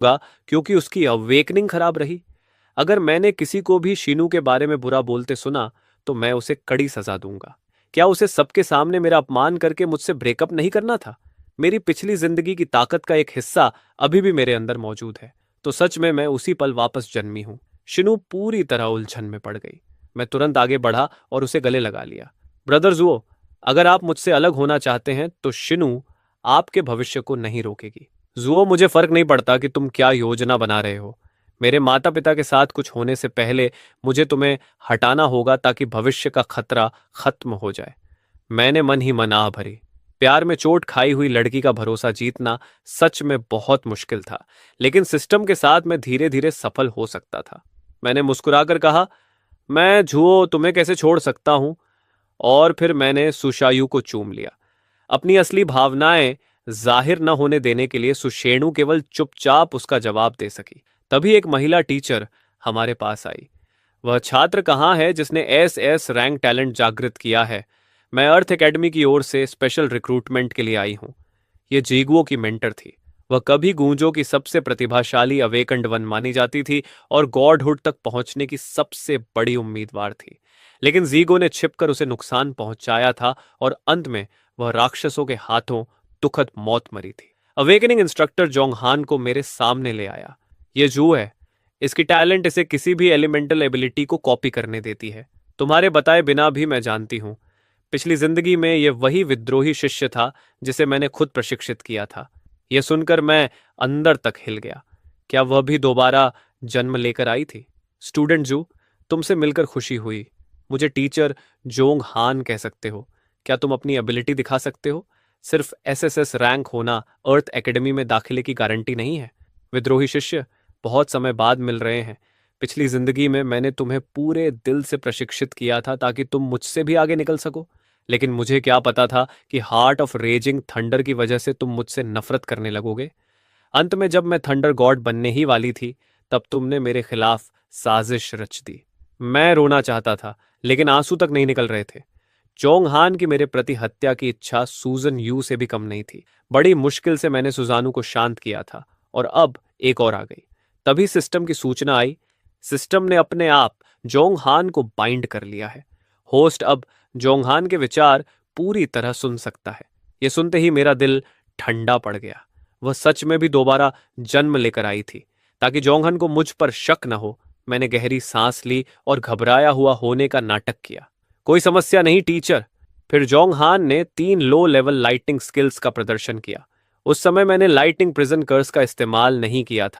होगा क्योंकि उसकी अवेकनिंग खराब रही। अगर मैंने किसी को भी शीनू के बारे में बुरा बोलते सुना तो मैं उसे कड़ी सजा दूंगा। क्या उसे सबके सामने मेरा अपमान करके मुझसे ब्रेकअप नहीं करना था? मेरी पिछली जिंदगी की ताकत का एक हिस्सा अभी भी मेरे अंदर मौजूद है। तो सच में मैं उसी पल वापस जन्मी हूं। शिनू पूरी तरह उलझन में पड़ गई। मैं तुरंत आगे बढ़ा और उसे गले लगा लिया। ब्रदर जुओ, अगर आप मुझसे अलग होना चाहते हैं तो शिनू आपके भविष्य को नहीं रोकेगी। जुओ, मुझे फर्क नहीं पड़ता कि तुम क्या योजना बना रहे हो। मेरे माता पिता के साथ कुछ होने से पहले मुझे तुम्हें हटाना होगा ताकि भविष्य का खतरा खत्म हो जाए। मैंने मन ही मन आह भरी। प्यार में चोट खाई हुई लड़की का भरोसा जीतना सच में बहुत मुश्किल था, लेकिन सिस्टम के साथ मैं धीरे धीरे सफल हो सकता था। मैंने मुस्कुराकर कहा, मैं जुओ तुम्हें कैसे छोड़ सकता हूं। और फिर मैंने सुशायु को चूम लिया। अपनी असली भावनाएं जाहिर न होने देने के लिए सुषेणु केवल चुपचाप उसका जवाब दे सकी। तभी एक महिला टीचर हमारे पास आई। वह छात्र कहाँ है जिसने एस रैंक टैलेंट जागृत किया है? मैं अर्थ एकेडमी की ओर से स्पेशल रिक्रूटमेंट के लिए आई हूँ। ये जीगुओ की मेंटर थी। वह कभी गूंजों की सबसे प्रतिभाशाली अवेकंड वन मानी जाती थी और गॉडहुड तक पहुंचने की सबसे बड़ी उम्मीदवार थी। लेकिन जीगो ने छिपकर उसे नुकसान पहुंचाया था और अंत में वह राक्षसों के हाथों दुखद मौत मरी थी। अवेकनिंग इंस्ट्रक्टर जोंगहान को मेरे सामने ले आया। ये जू है। इसकी टैलेंट इसे किसी भी एलिमेंटल एबिलिटी को कॉपी करने देती है। तुम्हारे बताए बिना भी मैं जानती हूं। पिछली जिंदगी में यह वही विद्रोही शिष्य था जिसे मैंने खुद प्रशिक्षित किया था। यह सुनकर मैं अंदर तक हिल गया। क्या वह भी दोबारा जन्म लेकर आई थी? स्टूडेंट जू, तुमसे मिलकर खुशी हुई। मुझे टीचर जोंग हान कह सकते हो। क्या तुम अपनी एबिलिटी दिखा सकते हो? सिर्फ एसएसएस रैंक होना अर्थ एकेडमी में दाखिले की गारंटी नहीं है। विद्रोही शिष्य, बहुत समय बाद मिल रहे हैं। पिछली जिंदगी में मैंने तुम्हें पूरे दिल से प्रशिक्षित किया था ताकि तुम मुझसे भी आगे निकल सको। लेकिन मुझे क्या पता था कि हार्ट ऑफ रेजिंग थंडर की वजह से तुम मुझसे नफरत करने लगोगे। अंत में जब मैं थंडर गॉड बनने ही वाली थी, तब तुमने मेरे खिलाफ साजिश रच दी। मैं रोना चाहता था, लेकिन आंसू तक नहीं निकल रहे थे। जोंगहान की मेरे प्रति हत्या की इच्छा सूजन यू से भी कम नहीं थी। बड़ी मुश्किल से मैंने सुजानू को शांत किया था और अब एक और आ गई। तभी सिस्टम की सूचना आई। सिस्टम ने अपने आप जोंगहान को बाइंड कर लिया है। होस्ट अब जोंगहान के विचार पूरी तरह सुन सकता है। यह सुनते ही मेरा दिल ठंडा पड़ गया। वह सच में भी दोबारा जन्म लेकर आई थी ताकि जोंगहान को मुझ पर शक न हो। मैंने गहरी सांस ली और घबराया हुआ होने का नाटक किया। कोई समस्या नहीं टीचर। फिर जोंगहान ने 3 लो लेवल लाइटिंग स्किल्स का प्रदर्शन किया। उस समय मैंने लाइटिंग प्रिजन कर्स का इस्तेमाल नहीं किया था।